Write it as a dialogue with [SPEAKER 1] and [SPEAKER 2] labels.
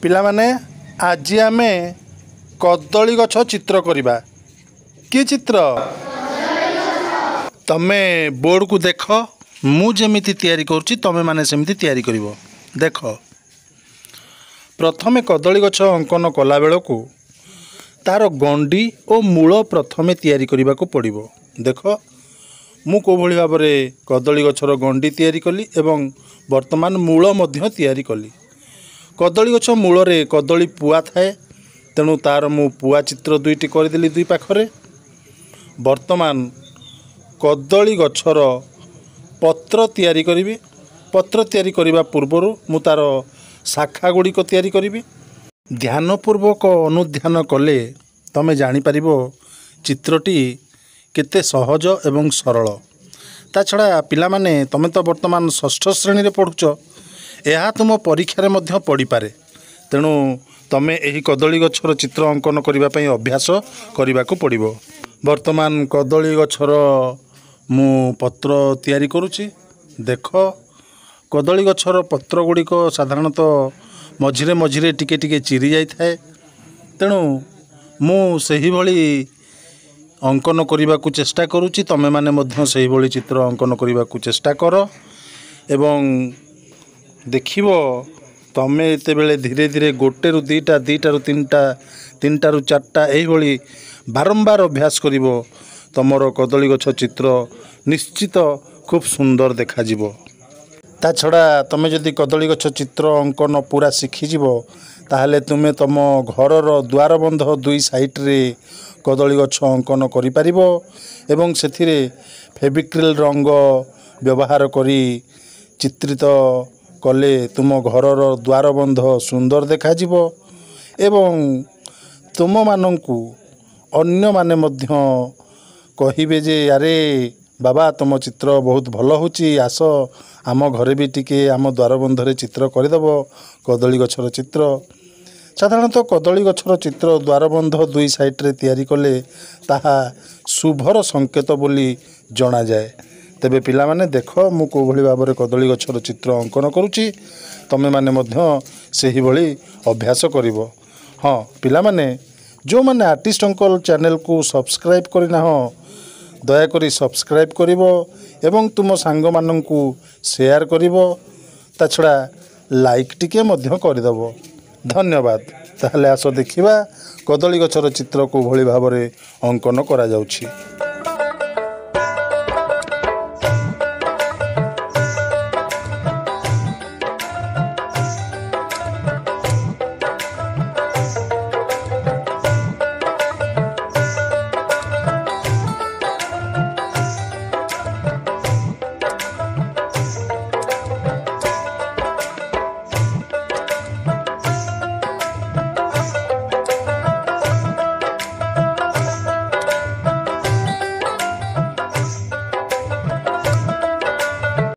[SPEAKER 1] ପିଲାମାନେ ଆଜି ଆମେ କଦଳୀ ଗଛ ଚିତ୍ର କରିବା। କି ଚିତ୍ର? ତମେ ବୋର୍ଡକୁ ଦେଖ। ମୁଁ ଯେମିତି ତିଆରି କରୁଛି ତମେ ମାନେ ସେମିତି ତିଆରି କରିବ। ଦେଖ, ପ୍ରଥମେ କଦଳୀ ଗଛ ଅଙ୍କନ କଲା ବେଳକୁ ତାର ଗଣ୍ଡି ଓ ମୂଳ ପ୍ରଥମେ ତିଆରି କରିବାକୁ ପଡ଼ିବ। ଦେଖ, ମୁଁ କେଉଁଭଳି ଭାବରେ କଦଳୀ ଗଛର ଗଣ୍ଡି ତିଆରି କଲି ଏବଂ ବର୍ତ୍ତମାନ ମୂଳ ମଧ୍ୟ ତିଆରି କଲି। କଦଳୀ ଗଛ ମୂଳରେ କଦଳୀ ପୁଆ ଥାଏ, ତେଣୁ ତାର ମୁଁ ପୁଆ ଚିତ୍ର ଦୁଇଟି କରିଦେଲି ଦୁଇ ପାଖରେ। ବର୍ତ୍ତମାନ କଦଳୀ ଗଛର ପତ୍ର ତିଆରି କରିବି। ପତ୍ର ତିଆରି କରିବା ପୂର୍ବରୁ ମୁଁ ତାର ଶାଖା ଗୁଡ଼ିକ ତିଆରି କରିବି। ଧ୍ୟାନପୂର୍ବକ ଅନୁଧ୍ୟାନ କଲେ ତମେ ଜାଣିପାରିବ ଚିତ୍ରଟି କେତେ ସହଜ ଏବଂ ସରଳ। ତା ଛଡ଼ା ପିଲାମାନେ, ତମେ ତ ବର୍ତ୍ତମାନ ଷଷ୍ଠ ଶ୍ରେଣୀରେ ପଢ଼ୁଛ, ଏହା ତୁମ ପରୀକ୍ଷାରେ ମଧ୍ୟ ପଡ଼ିପାରେ। ତେଣୁ ତମେ ଏହି କଦଳୀ ଗଛର ଚିତ୍ର ଅଙ୍କନ କରିବା ପାଇଁ ଅଭ୍ୟାସ କରିବାକୁ ପଡ଼ିବ। ବର୍ତ୍ତମାନ କଦଳୀ ଗଛର ମୁଁ ପତ୍ର ତିଆରି କରୁଛି। ଦେଖ, କଦଳୀ ଗଛର ପତ୍ର ଗୁଡ଼ିକ ସାଧାରଣତଃ ମଝିରେ ମଝିରେ ଟିକେ ଟିକେ ଚିରି ଯାଇଥାଏ। ତେଣୁ ମୁଁ ସେହିଭଳି ଅଙ୍କନ କରିବାକୁ ଚେଷ୍ଟା କରୁଛି। ତମେମାନେ ମଧ୍ୟ ସେହିଭଳି ଚିତ୍ର ଅଙ୍କନ କରିବାକୁ ଚେଷ୍ଟା କର ଏବଂ ଦେଖିବ, ତମେ ଯେତେବେଳେ ଧୀରେ ଧୀରେ ଗୋଟେରୁ ଦୁଇଟା, ଦୁଇଟାରୁ ତିନିଟା, ତିନିଟାରୁ ଚାରିଟା ଏହିଭଳି ବାରମ୍ବାର ଅଭ୍ୟାସ କରିବ, ତମର କଦଳୀ ଗଛ ଚିତ୍ର ନିଶ୍ଚିତ ଖୁବ୍ ସୁନ୍ଦର ଦେଖାଯିବ। ତା ଛଡ଼ା ତମେ ଯଦି କଦଳୀ ଗଛ ଚିତ୍ର ଅଙ୍କନ ପୁରା ଶିଖିଯିବ, ତାହେଲେ ତୁମେ ତମ ଘରର ଦ୍ୱାରବନ୍ଧ ଦୁଇ ସାଇଡ଼ରେ କଦଳୀ ଗଛ ଅଙ୍କନ କରିପାରିବ ଏବଂ ସେଥିରେ ଫେଭିକ୍ରିଲ୍ ରଙ୍ଗ ବ୍ୟବହାର କରି ଚିତ୍ରିତ କଲେ ତୁମ ଘରର ଦ୍ୱାରବନ୍ଧ ସୁନ୍ଦର ଦେଖାଯିବ ଏବଂ ତୁମମାନଙ୍କୁ ଅନ୍ୟମାନେ ମଧ୍ୟ କହିବେ ଯେ, ଆରେ ବାବା, ତୁମ ଚିତ୍ର ବହୁତ ଭଲ ହେଉଛି, ଆସ ଆମ ଘରେ ବି ଟିକେ ଆମ ଦ୍ୱାରବନ୍ଧରେ ଚିତ୍ର କରିଦେବ କଦଳୀ ଗଛର ଚିତ୍ର। ସାଧାରଣତଃ କଦଳୀ ଗଛର ଚିତ୍ର ଦ୍ୱାରବନ୍ଧ ଦୁଇ ସାଇଡ଼ରେ ତିଆରି କଲେ ତାହା ଶୁଭର ସଂକେତ ବୋଲି ଜଣାଯାଏ। ତେବେ ପିଲାମାନେ ଦେଖ, ମୁଁ କେଉଁଭଳି ଭାବରେ କଦଳୀ ଗଛର ଚିତ୍ର ଅଙ୍କନ କରୁଛି, ତମେମାନେ ମଧ୍ୟ ସେହିଭଳି ଅଭ୍ୟାସ କରିବ। ହଁ ପିଲାମାନେ, ଯେଉଁମାନେ ଆର୍ଟିଷ୍ଟ ଅଙ୍କଲ ଚ୍ୟାନେଲକୁ ସବସ୍କ୍ରାଇବ୍ କରିନାହଁ, ଦୟାକରି ସବସ୍କ୍ରାଇବ୍ କରିବ ଏବଂ ତୁମ ସାଙ୍ଗମାନଙ୍କୁ ସେୟାର କରିବ। ତା ଛଡ଼ା ଲାଇକ୍ ଟିକେ ମଧ୍ୟ କରିଦେବ। ଧନ୍ୟବାଦ। ତାହେଲେ ଆସ ଦେଖିବା କଦଳୀ ଗଛର ଚିତ୍ର କେଉଁଭଳି ଭାବରେ ଅଙ୍କନ କରାଯାଉଛି।